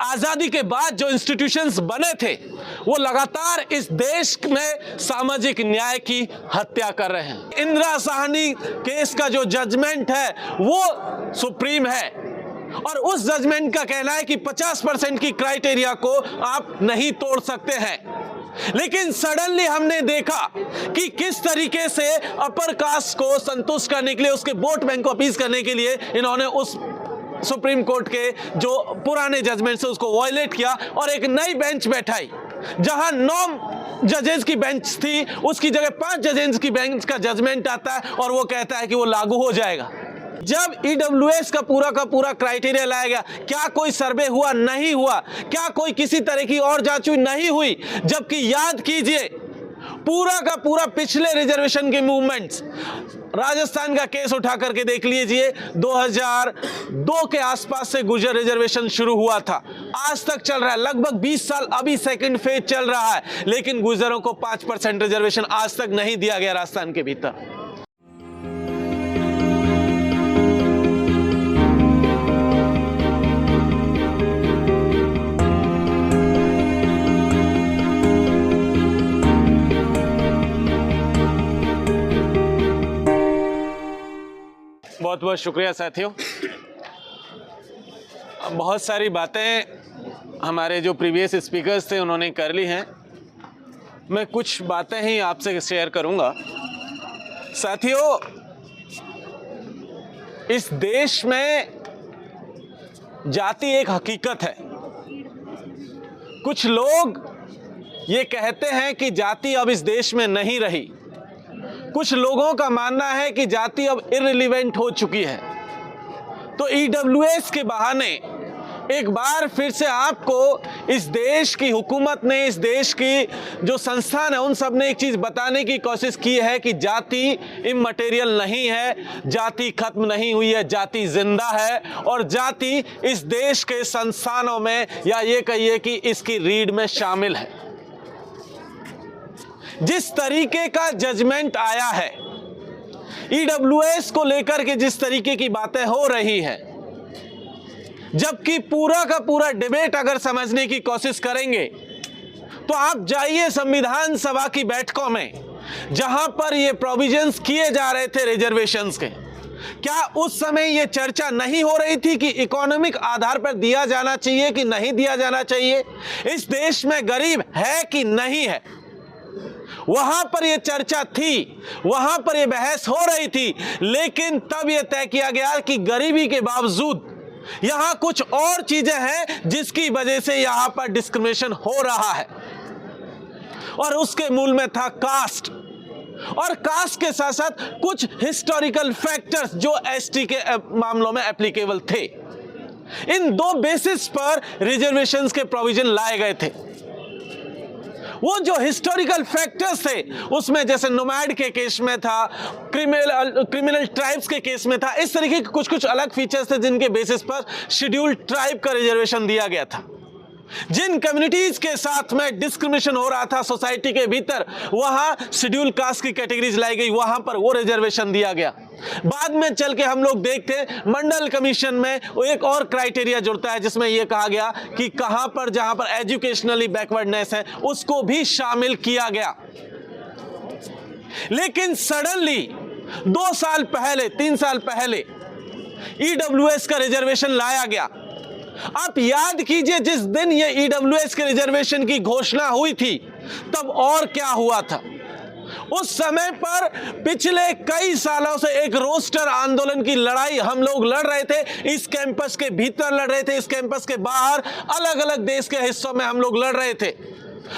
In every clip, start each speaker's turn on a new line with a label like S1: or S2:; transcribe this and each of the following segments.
S1: आजादी के बाद जो इंस्टीट्यूशंस बने थे वो लगातार इस देश में सामाजिक न्याय की हत्या कर रहे हैं। इंदिरा साहनी केस का जो जजमेंट है वो सुप्रीम है और उस जजमेंट का कहना है कि 50% की क्राइटेरिया को आप नहीं तोड़ सकते हैं। लेकिन सडनली हमने देखा कि किस तरीके से अपर कास्ट को संतुष्ट करने के लिए, उसके वोट बैंक को अपील करने के लिए इन्होंने उस सुप्रीम कोर्ट के जो पुराने जजमेंट से उसको वायलेट किया और एक नई बेंच बैठाई। जहां 9 जजेस की बेंच थी उसकी जगह 5 जजेस की बेंच का जजमेंट आता है और वो कहता है कि वो लागू हो जाएगा। जब ईडब्ल्यूएस का पूरा क्राइटेरिया लाया गया, क्या कोई सर्वे हुआ? नहीं हुआ। क्या कोई किसी तरह की और जांच हुई? नहीं हुई। जबकि याद कीजिए पूरा का पूरा पिछले रिजर्वेशन के मूवमेंट्स, राजस्थान का केस उठा करके देख लीजिए, 2002 के आसपास से गुर्जर रिजर्वेशन शुरू हुआ था, आज तक चल रहा है, लगभग 20 साल अभी सेकंड फेज चल रहा है, लेकिन गुर्जरों को 5% रिजर्वेशन आज तक नहीं दिया गया राजस्थान के भीतर। बहुत बहुत शुक्रिया साथियों। बहुत सारी बातें हमारे जो प्रीवियस स्पीकर्स थे उन्होंने कर ली हैं, मैं कुछ बातें ही आपसे शेयर करूंगा। साथियों, इस देश में जाति एक हकीकत है। कुछ लोग ये कहते हैं कि जाति अब इस देश में नहीं रही। कुछ लोगों का मानना है कि जाति अब इररिलेवेंट हो चुकी है। तो ईडब्ल्यूएस के बहाने एक बार फिर से आपको इस देश की हुकूमत ने, इस देश की जो संस्थान है, उन सब ने एक चीज बताने की कोशिश की है कि जाति इममटेरियल नहीं है, जाति खत्म नहीं हुई है, जाति जिंदा है और जाति इस देश के संस्थानों में, या ये कहिए कि इसकी रीढ़ में शामिल है। जिस तरीके का जजमेंट आया है, ईडब्ल्यूएस को लेकर के जिस तरीके की बातें हो रही है, जबकि पूरा का पूरा डिबेट अगर समझने की कोशिश करेंगे तो आप जाइए संविधान सभा की बैठकों में जहां पर ये प्रोविजंस किए जा रहे थे रिजर्वेशंस के, क्या उस समय ये चर्चा नहीं हो रही थी कि इकोनॉमिक आधार पर दिया जाना चाहिए कि नहीं दिया जाना चाहिए? इस देश में गरीब है कि नहीं है? वहां पर यह चर्चा थी, वहां पर यह बहस हो रही थी, लेकिन तब यह तय किया गया कि गरीबी के बावजूद यहां कुछ और चीजें हैं जिसकी वजह से यहां पर डिस्क्रिमिनेशन हो रहा है, और उसके मूल में था कास्ट। और कास्ट के साथ साथ कुछ हिस्टोरिकल फैक्टर्स जो एसटी के मामलों में एप्लीकेबल थे। इन 2 बेसिस पर रिजर्वेशंस के प्रोविजन लाए गए थे। वो जो हिस्टोरिकल फैक्टर्स थे उसमें जैसे नोमैड के केस में था, क्रिमिनल ट्राइब्स के केस में था, इस तरीके के कुछ अलग फीचर्स थे जिनके बेसिस पर शेड्यूल्ड ट्राइब का रिजर्वेशन दिया गया था। जिन कम्युनिटीज के साथ में डिस्क्रिमिनेशन हो रहा था सोसाइटी के भीतर, वहां शेड्यूल कास्ट की कैटेगरीज लाई गई, वहां पर वो रिजर्वेशन दिया गया। बाद में चल के हम लोग देखते हैं मंडल कमीशन में एक और क्राइटेरिया जुड़ता है जिसमें यह कहा गया कि कहां पर जहां पर एजुकेशनली बैकवर्डनेस है उसको भी शामिल किया गया। लेकिन सडनली 2 साल पहले, 3 साल पहले ईडब्ल्यूएस का रिजर्वेशन लाया गया। आप याद कीजिए जिस दिन ये ईडब्ल्यूएस के रिजर्वेशन की घोषणा हुई थी तब और क्या हुआ था। उस समय पर पिछले कई सालों से एक रोस्टर आंदोलन की लड़ाई हम लोग लड़ रहे थे। इस कैंपस के भीतर लड़ रहे थे, इस कैंपस के बाहर अलग अलग देश के हिस्सों में हम लोग लड़ रहे थे।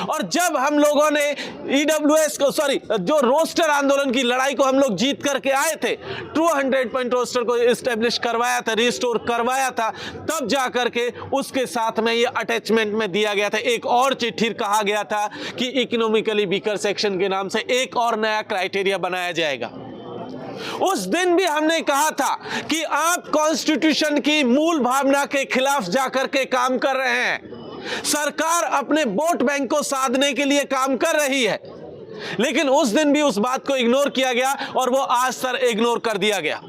S1: और जब हम लोगों ने ईडब्ल्यूएस को, जो रोस्टर आंदोलन की लड़ाई को हम लोग जीत करके आए थे, 200 पॉइंट रोस्टर को एस्टेब्लिश करवाया था, रिस्टोर करवाया था, तब जाकर के उसके साथ में ये अटैचमेंट में दिया गया था। एक और चिट्ठी कहा गया था कि इकोनॉमिकली वीकर सेक्शन के नाम से एक और नया क्राइटेरिया बनाया जाएगा। उस दिन भी हमने कहा था कि आप कॉन्स्टिट्यूशन की मूल भावना के खिलाफ जाकर के काम कर रहे हैं। सरकार अपने वोट बैंक को साधने के लिए काम कर रही है, लेकिन उस दिन भी उस बात को इग्नोर किया गया और वो आज सर इग्नोर कर दिया गया।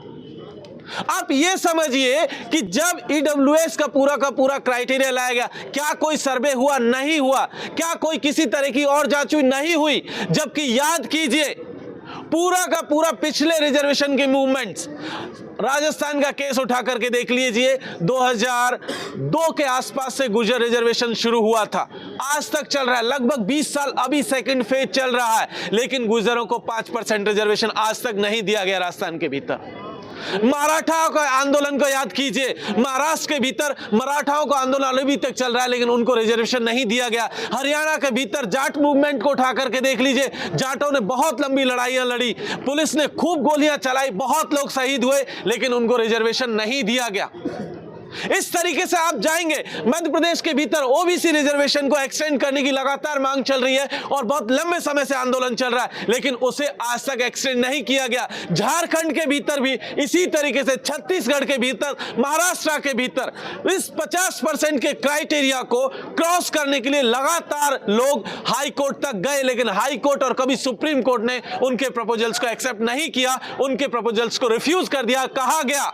S1: आप ये समझिए कि जब ईडब्ल्यूएस का पूरा क्राइटेरिया लाया गया, क्या कोई सर्वे हुआ? नहीं हुआ। क्या कोई किसी तरह की और जांच हुई? नहीं हुई। जबकि याद कीजिए पूरा का पूरा पिछले रिजर्वेशन के मूवमेंट्स, राजस्थान का केस उठा करके देख लीजिए, 2002 के आसपास से गुर्जर रिजर्वेशन शुरू हुआ था, आज तक चल रहा है, लगभग 20 साल अभी सेकंड फेज चल रहा है, लेकिन गुर्जरों को 5% रिजर्वेशन आज तक नहीं दिया गया राजस्थान के भीतर। मराठाओं का आंदोलन को याद कीजिए, महाराष्ट्र के भीतर मराठाओं का आंदोलन अभी तक चल रहा है, लेकिन उनको रिजर्वेशन नहीं दिया गया। हरियाणा के भीतर जाट मूवमेंट को उठा करके देख लीजिए, जाटों ने बहुत लंबी लड़ाइयां लड़ी, पुलिस ने खूब गोलियां चलाई, बहुत लोग शहीद हुए, लेकिन उनको रिजर्वेशन नहीं दिया गया। इस तरीके से आप जाएंगे, मध्य प्रदेश के भीतर ओबीसी रिजर्वेशन को एक्सटेंड करने की लगातार मांग चल रही है और बहुत लंबे समय से आंदोलन चल रहा है, लेकिन उसे आज तक एक्सटेंड नहीं किया गया। झारखंड के भीतर भी इसी तरीके से, छत्तीसगढ़ के भीतर, महाराष्ट्र के भीतर इस 50% के क्राइटेरिया को क्रॉस करने के लिए लगातार लोग हाई कोर्ट तक गए, लेकिन हाई कोर्ट और कभी सुप्रीम कोर्ट ने उनके प्रपोजल्स को एक्सेप्ट नहीं किया, उनके प्रपोजल्स को रिफ्यूज कर दिया। कहा गया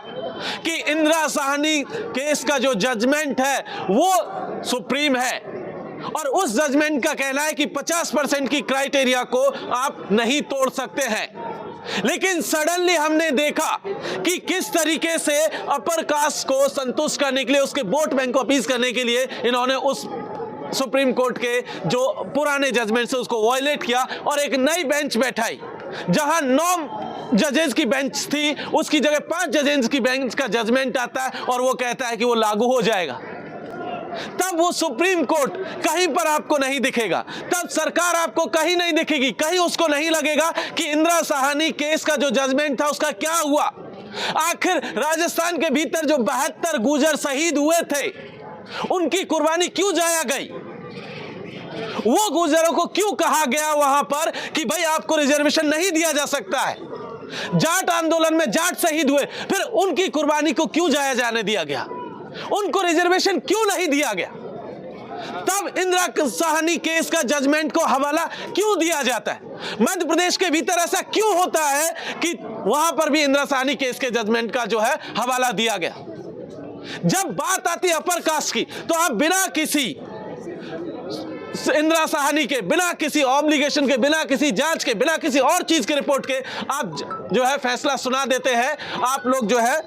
S1: कि इंदिरा साहनी केस का जो जजमेंट है वो सुप्रीम है और उस जजमेंट का कहना है कि 50% की क्राइटेरिया को आप नहीं तोड़ सकते हैं। लेकिन सडनली हमने देखा कि किस तरीके से अपर कास्ट को संतुष्ट करने के लिए, उसके वोट बैंक को अपील करने के लिए इन्होंने उस सुप्रीम कोर्ट के जो पुराने जजमेंट से उसको वायलेट किया और एक नई बेंच बैठाई, जहां 9 जजेस की बेंच थी, उसकी जगह 5 जजेस की बेंच का जजमेंट आता है और वो कहता है कि वो लागू हो जाएगा। तब वो सुप्रीम कोर्ट कहीं पर आपको नहीं दिखेगा, तब सरकार आपको कहीं नहीं दिखेगी, कहीं उसको नहीं लगेगा कि इंदिरा साहनी केस का जो जजमेंट था उसका क्या हुआ। आखिर राजस्थान के भीतर जो 72 गुर्जर शहीद हुए थे, उनकी कुर्बानी क्यों जाया गई? वो गुर्जरों को क्यों कहा गया वहां पर कि भाई आपको रिजर्वेशन नहीं दिया जा सकता है? जाट आंदोलन में जाट शहीद हुए, फिर उनकी कुर्बानी को क्यों जाया जाने दिया गया? उनको रिजर्वेशन क्यों नहीं दिया गया? तब इंदिरा साहनी केस का जजमेंट को हवाला क्यों दिया जाता है? मध्य प्रदेश के भीतर ऐसा क्यों होता है कि वहां पर भी इंदिरा साहनी केस के जजमेंट का जो है हवाला दिया गया? जब बात आती है अपर कास्ट की, तो आप बिना किसी इंदिरा साहनी के, बिना किसी ऑब्लिगेशन के, बिना किसी जांच के, बिना किसी और चीज के रिपोर्ट के आप जो है फैसला सुना देते हैं, आप लोग जो है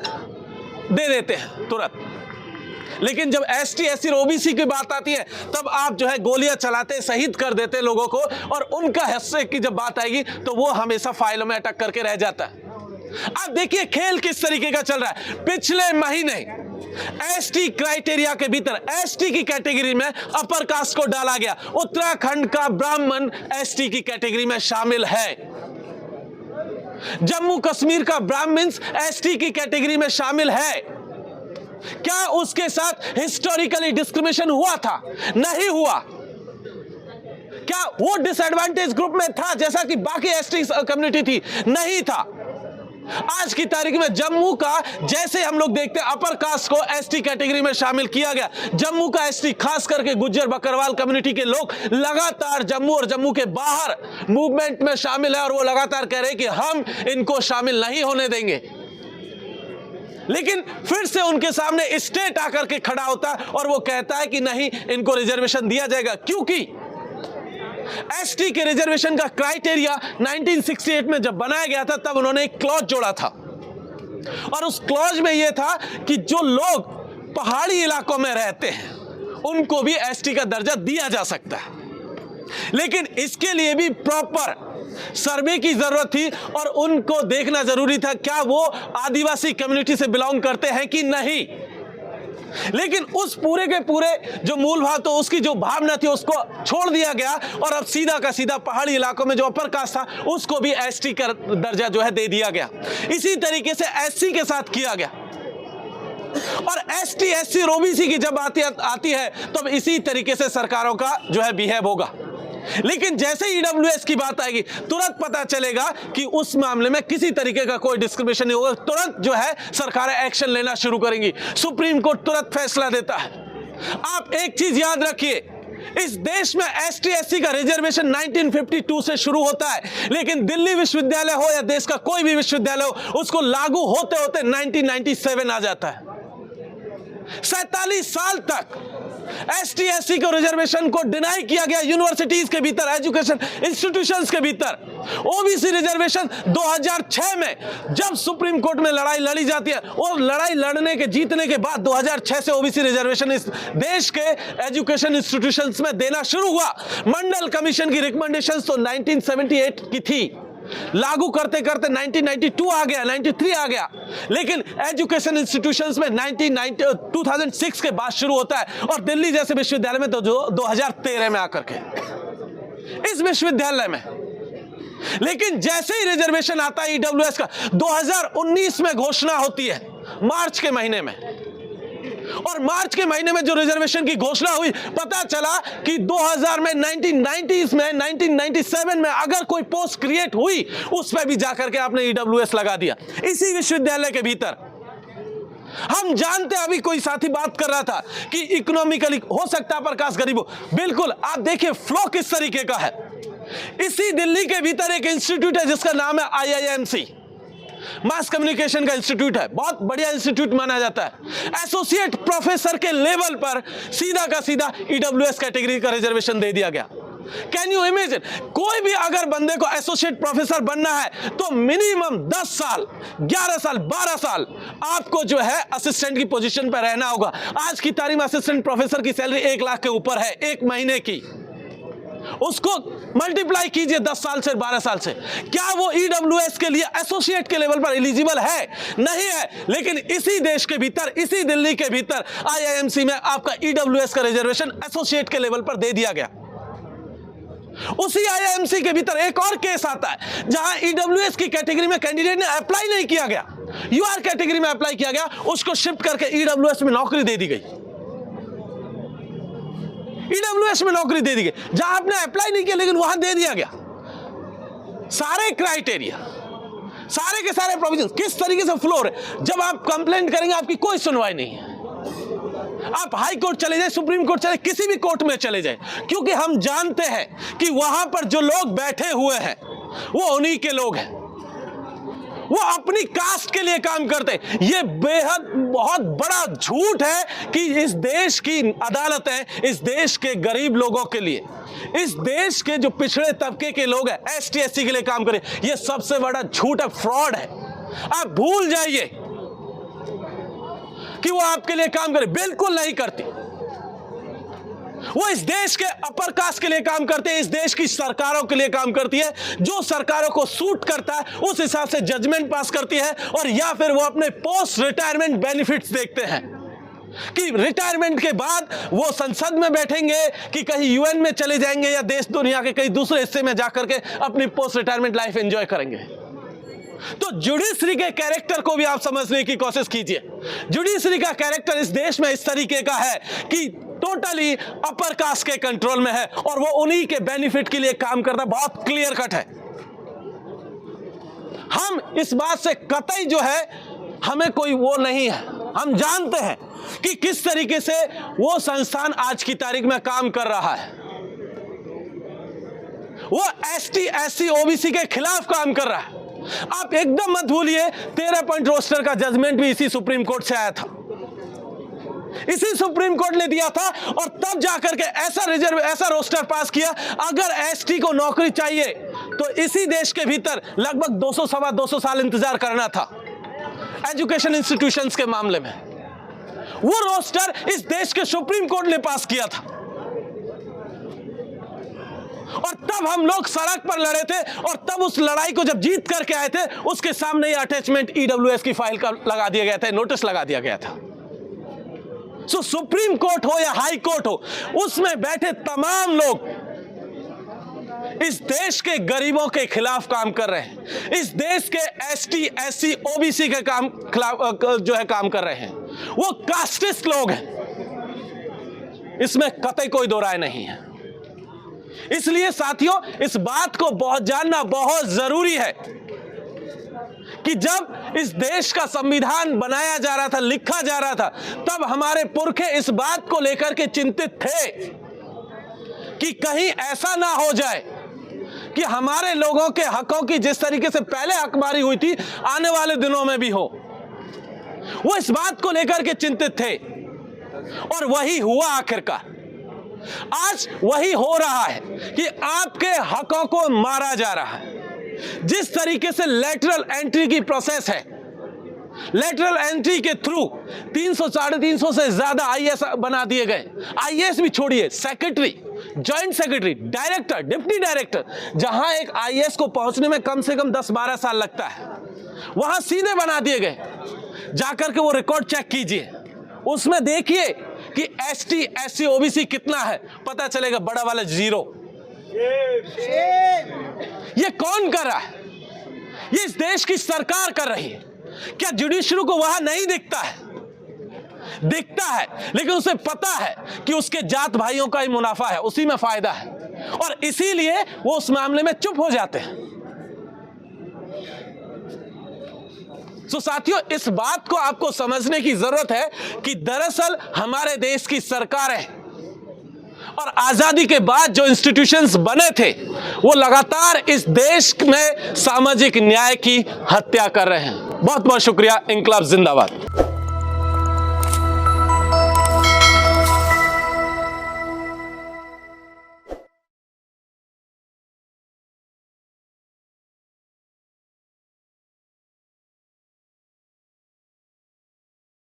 S1: दे देते हैं तुरंत। लेकिन जब एसटी, एससी और ओबीसी की बात आती है, तब आप जो है गोलियां चलाते, शहीद कर देते लोगों को, और उनका हिस्से की जब बात आएगी तो वो हमेशा फाइलों में अटक करके रह जाता है। अब देखिए खेल किस तरीके का चल रहा है। पिछले महीने एसटी क्राइटेरिया के भीतर, एसटी की कैटेगरी में अपर कास्ट को डाला गया। उत्तराखंड का ब्राह्मण एसटी की कैटेगरी में शामिल है। जम्मू कश्मीर का ब्राह्मण्स एसटी की कैटेगरी में शामिल है। क्या उसके साथ हिस्टोरिकली डिस्क्रिमिनेशन हुआ था? नहीं हुआ। क्या वो डिसएडवांटेज ग्रुप में था जैसा कि बाकी एसटी कम्युनिटी थी? नहीं था। आज की तारीख में जम्मू का, जैसे हम लोग देखते हैं अपर कास्ट को एसटी कैटेगरी में शामिल किया गया, जम्मू का एसटी, खास करके गुज्जर बकरवाल कम्युनिटी के लोग लगातार जम्मू और जम्मू के बाहर मूवमेंट में शामिल है और वो लगातार कह रहे हैं कि हम इनको शामिल नहीं होने देंगे। लेकिन फिर से उनके सामने स्टेट आकर के खड़ा होता है और वो कहता है कि नहीं, इनको रिजर्वेशन दिया जाएगा, क्योंकि एसटी के रिजर्वेशन का क्राइटेरिया 1968 में जब बनाया गया था, तब उन्होंने एक क्लॉज जोड़ा था और उस क्लॉज में यह था कि जो लोग पहाड़ी इलाकों में रहते हैं उनको भी एसटी का दर्जा दिया जा सकता है। लेकिन इसके लिए भी प्रॉपर सर्वे की जरूरत थी और उनको देखना जरूरी था क्या वो आदिवासी कम्युनिटी से बिलोंग करते हैं कि नहीं। लेकिन उस पूरे के पूरे जो मूल भाव, तो उसकी जो भावना थी उसको छोड़ दिया गया और अब सीधा का सीधा पहाड़ी इलाकों में जो अपर कास्ट था उसको भी एसटी का दर्जा जो है दे दिया गया। इसी तरीके से एससी के साथ किया गया और एसटी, एससी और ओबीसी की जब आती है तब इसी तरीके से सरकारों का जो है बिहेव होगा। लेकिन जैसे ही ईडब्ल्यूएस की बात आएगी तुरंत पता चलेगा कि उस मामले में किसी तरीके का कोई डिस्क्रिमिनेशन नहीं होगा। तुरंत जो है सरकारें एक्शन लेना शुरू करेंगी। सुप्रीम कोर्ट तुरंत फैसला देता है। आप एक चीज याद रखिए, इस देश में एसटी एससी का रिजर्वेशन 1952 से शुरू होता है, लेकिन दिल्ली विश्वविद्यालय हो या देश का कोई भी विश्वविद्यालय हो, उसको लागू होते होते 1997 आ जाता है। 47 साल तक एसटी एससी को रिजर्वेशन को डिनाई किया गया यूनिवर्सिटीज के भीतर, एजुकेशन इंस्टीट्यूशंस के भीतर। ओबीसी रिजर्वेशन 2006 में जब सुप्रीम कोर्ट में लड़ाई लड़ी जाती है और लड़ाई लड़ने के जीतने के बाद 2006 से ओबीसी रिजर्वेशन इस देश के एजुकेशन इंस्टीट्यूशंस में देना शुरू हुआ। मंडल कमीशन की रिकमेंडेशंस तो 1978 की थी, लागू करते करते 1992 आ गया, 93 आ गया, लेकिन एजुकेशन इंस्टीट्यूशंस में 2006 के बाद शुरू होता है और दिल्ली जैसे विश्वविद्यालय में तो 2013 में आकर के इस विश्वविद्यालय में। लेकिन जैसे ही रिजर्वेशन आता है ईडब्ल्यूएस का, 2019 में घोषणा होती है मार्च के महीने में, और मार्च के महीने में जो रिजर्वेशन की घोषणा हुई, पता चला कि 2000 में 1990s में 1997 में अगर कोई पोस्ट क्रिएट हुई उस पर भी जाकर के आपने ईडब्ल्यूएस लगा दिया इसी विश्वविद्यालय के भीतर। हम जानते हैं, अभी कोई साथी बात कर रहा था कि इकोनॉमिकली हो सकता है प्रकाश गरीब हो, बिल्कुल। आप देखिए फ्लो किस तरीके का है। इसी दिल्ली के भीतर एक इंस्टीट्यूट है जिसका नाम है IIMC, मास कम्युनिकेशन का इंस्टीट्यूट है, बहुत बढ़िया इंस्टीट्यूट माना जाता है। एसोसिएट प्रोफेसर के लेवल पर सीधा का सीधा ईडब्ल्यूएस कैटेगरी का रिजर्वेशन दे दिया गया। कैन यू इमेजिन, कोई भी अगर बंदे को एसोसिएट प्रोफेसर बनना है तो मिनिमम 10 साल, 11 साल, 12 साल आपको जो है असिस्टेंट की पोजीशन पर रहना होगा। आज की तारीख में असिस्टेंट प्रोफेसर की सैलरी 1 लाख के ऊपर है एक महीने की। उसको मल्टीप्लाई कीजिए 10 साल से, 12 साल से, क्या वो ईडब्ल्यूएस के लिए एसोसिएट के लेवल पर एलिजिबल है? नहीं है। लेकिन इसी देश के भीतर, इसी दिल्ली के भीतर IIMC में आपका ईडब्ल्यूएस का रिजर्वेशन एसोसिएट के लेवल पर दे दिया गया। उसी IIMC के भीतर एक और केस आता है जहां ईडब्ल्यूएस की कैटेगरी में कैंडिडेट ने अप्लाई नहीं किया गया, यूआर कैटेगरी में अप्लाई किया गया, उसको शिफ्ट करके ईडब्ल्यूएस में नौकरी दे दी गई। ईडब्ल्यूएस में नौकरी दे दी गई जहां आपने अप्लाई नहीं किया, लेकिन वहां दे दिया गया। सारे क्राइटेरिया, सारे के सारे प्रोविजन किस तरीके से फ्लो है। जब आप कंप्लेंट करेंगे आपकी कोई सुनवाई नहीं है। आप हाई कोर्ट चले जाए, सुप्रीम कोर्ट चले, किसी भी कोर्ट में चले जाए, क्योंकि हम जानते हैं कि वहां पर जो लोग बैठे हुए हैं वो उन्हीं के लोग हैं, वो अपनी कास्ट के लिए काम करते हैं। ये बेहद बहुत बड़ा झूठ है कि इस देश की अदालतें इस देश के गरीब लोगों के लिए, इस देश के जो पिछड़े तबके के लोग हैं, एसटी एससी के लिए काम करें। ये सबसे बड़ा झूठ है, फ्रॉड है। आप भूल जाइए कि वो आपके लिए काम करे, बिल्कुल नहीं करती। वो इस देश के अपर कास्ट के लिए काम करते हैं, इस देश की सरकारों के लिए काम करती है। जो सरकारों को सूट करता है उस हिसाब से जजमेंट पास करती है, और या फिर वो अपने पोस्ट रिटायरमेंट बेनिफिट्स देखते हैं कि रिटायरमेंट के बाद वो संसद में बैठेंगे कि कहीं यूएन में चले जाएंगे या देश दुनिया के कहीं दूसरे हिस्से में जाकर के अपनी पोस्ट रिटायरमेंट लाइफ एंजॉय करेंगे। तो जुडिशरी के कैरेक्टर को भी आप समझने की कोशिश कीजिए। जुडिशरी का कैरेक्टर इस देश में इस तरीके का है कि टोटली अपर कास्ट के कंट्रोल में है और वो उन्हीं के बेनिफिट के लिए काम करता, बहुत क्लियर कट है। हम इस बात से कतई जो है हमें कोई वो नहीं है, हम जानते हैं कि किस तरीके से वो संस्थान आज की तारीख में काम कर रहा है। वो एसटी एससी ओबीसी के खिलाफ काम कर रहा है। आप एकदम मत भूलिए 13 पॉइंट रोस्टर का जजमेंट भी इसी सुप्रीम कोर्ट से आया था, इसी सुप्रीम कोर्ट ने दिया था, और तब जाकर के ऐसा रोस्टर पास किया। अगर एसटी को नौकरी चाहिए तो इसी देश के भीतर लगभग 200 साल इंतजार करना था एजुकेशन इंस्टीट्यूशंस के मामले में। वो रोस्टर इस देश के सुप्रीम कोर्ट ने पास किया था, और तब हम लोग सड़क पर लड़े थे, और तब उस लड़ाई को जब जीत करके आए थे उसके सामने ही अटैचमेंट ईडब्ल्यूएस की फाइल का लगा दिया गया था, नोटिस लगा दिया गया था। सो सुप्रीम कोर्ट हो या हाई कोर्ट हो, उसमें बैठे तमाम लोग इस देश के गरीबों के खिलाफ काम कर रहे हैं, इस देश के एसटी एससी ओबीसी के खिलाफ जो है काम कर रहे हैं। वो कास्टिस्ट लोग हैं, इसमें कतई कोई दो राय नहीं है। इसलिए साथियों, इस बात को बहुत जानना बहुत जरूरी है कि जब इस देश का संविधान बनाया जा रहा था, लिखा जा रहा था, तब हमारे पुरखे इस बात को लेकर के चिंतित थे कि कहीं ऐसा ना हो जाए कि हमारे लोगों के हकों की जिस तरीके से पहले हकमारी हुई थी आने वाले दिनों में भी हो। वो इस बात को लेकर के चिंतित थे और वही हुआ आखिरकार। आज वही हो रहा है कि आपके हकों को मारा जा रहा है। जिस तरीके से लेटरल एंट्री की प्रोसेस है, लेटरल एंट्री के थ्रू 300 350 से ज्यादा आईएएस बना दिए गए। आईएएस भी छोड़िए, secretary, joint secretary, director, deputy director, जहां एक आईएएस को पहुंचने में कम से कम 10-12 साल लगता है, वहां सीधे बना दिए गए। जाकर के वो रिकॉर्ड चेक कीजिए, उसमें देखिए कि एसटी, एससी, ओबीसी कितना है, पता चलेगा बड़ा वाला 0। ये कौन कर रहा है? ये इस देश की सरकार कर रही है। क्या जुडिशरी को वहां नहीं दिखता है? दिखता है, लेकिन उसे पता है कि उसके जात भाइयों का ही मुनाफा है, उसी में फायदा है, और इसीलिए वो उस मामले में चुप हो जाते हैं। तो साथियों, इस बात को आपको समझने की जरूरत है कि दरअसल हमारे देश की सरकारें और आजादी के बाद जो इंस्टीट्यूशंस बने थे वो लगातार इस देश में सामाजिक न्याय की हत्या कर रहे हैं। बहुत बहुत शुक्रिया। इंकलाब जिंदाबाद।